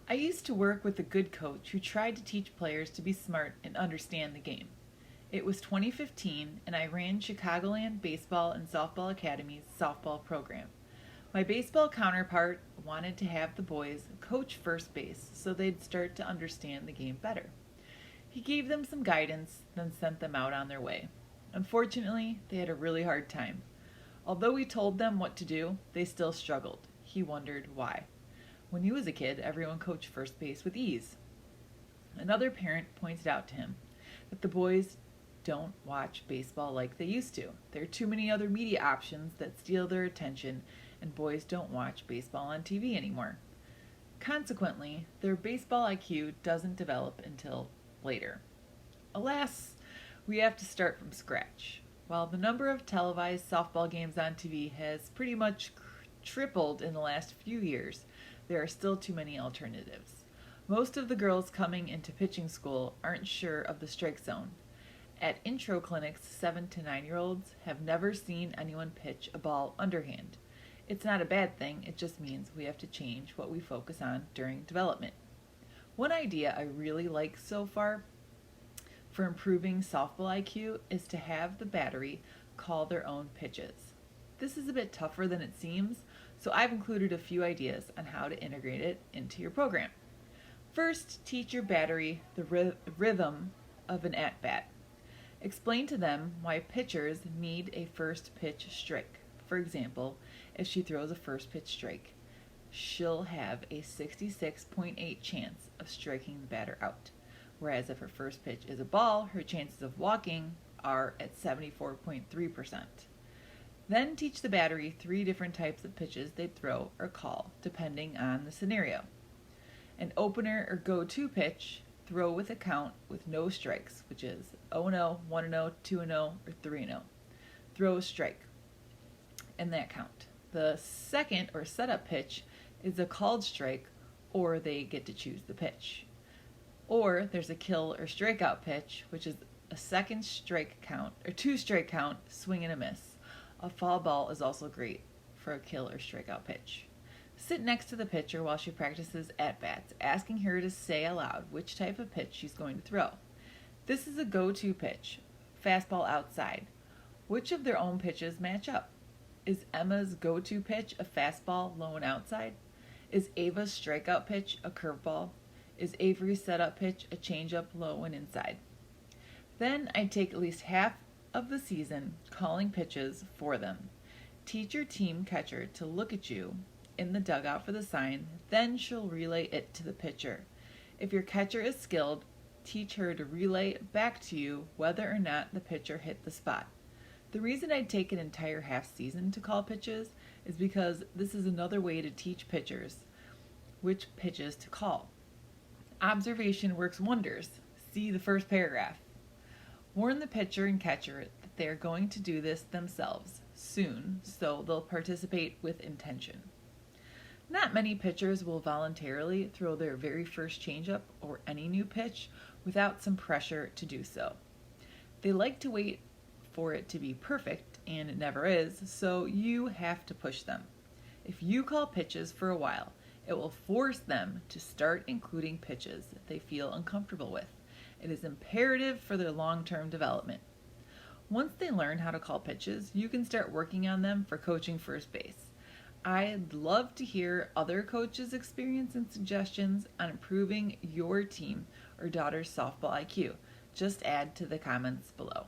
I used to work with a good coach who tried to teach players to be smart and understand the game. It was 2015, and I ran Chicagoland Baseball and Softball Academy's softball program. My baseball counterpart wanted to have the boys coach first base so they'd start to understand the game better. He gave them some guidance, then sent them out on their way. Unfortunately, they had a really hard time. Although he told them what to do, they still struggled. He wondered why. When he was a kid, everyone coached first base with ease. Another parent pointed out to him that the boys don't watch baseball like they used to. There are too many other media options that steal their attention, and boys don't watch baseball on TV anymore. Consequently, their baseball IQ doesn't develop until later. Alas, we have to start from scratch. While the number of televised softball games on TV has pretty much tripled in the last few years, there are still too many alternatives. Most of the girls coming into pitching school aren't sure of the strike zone. At intro clinics, 7 to 9-year-olds have never seen anyone pitch a ball underhand. It's not a bad thing, it just means we have to change what we focus on during development. One idea I really like so far for improving softball IQ is to have the battery call their own pitches. This is a bit tougher than it seems, so I've included a few ideas on how to integrate it into your program. First, teach your battery the rhythm of an at-bat. Explain to them why pitchers need a first pitch strike. For example, if she throws a first pitch strike, she'll have a 66.8 chance of striking the batter out. Whereas if her first pitch is a ball, her chances of walking are at 74.3%. Then teach the battery 3 different types of pitches they'd throw or call, depending on the scenario. An opener or go-to pitch, throw with a count with no strikes, which is 0-0, 1-0, 2-0, or 3-0. Throw a strike in that count. The second or setup pitch is a called strike, or they get to choose the pitch. Or there's a kill or strikeout pitch, which is a second strike count, or 2 strike count, swing and a miss. A foul ball is also great for a kill or strikeout pitch. Sit next to the pitcher while she practices at-bats, asking her to say aloud which type of pitch she's going to throw. This is a go-to pitch, fastball outside. Which of their own pitches match up? Is Emma's go-to pitch a fastball low and outside? Is Ava's strikeout pitch a curveball? Is Avery's setup pitch a changeup low and inside? Then I'd take at least half of the season calling pitches for them. Teach your team catcher to look at you in the dugout for the sign, then she'll relay it to the pitcher. If your catcher is skilled, teach her to relay back to you whether or not the pitcher hit the spot. The reason I'd take an entire half season to call pitches is because this is another way to teach pitchers which pitches to call. Observation works wonders. See the first paragraph. Warn the pitcher and catcher that they are going to do this themselves soon, so they'll participate with intention. Not many pitchers will voluntarily throw their very first changeup or any new pitch without some pressure to do so. They like to wait for it to be perfect, and it never is, so you have to push them. If you call pitches for a while, it will force them to start including pitches that they feel uncomfortable with. It is imperative for their long-term development. Once they learn how to call pitches, you can start working on them for coaching first base. I'd love to hear other coaches' experience and suggestions on improving your team or daughter's softball IQ. Just add to the comments below.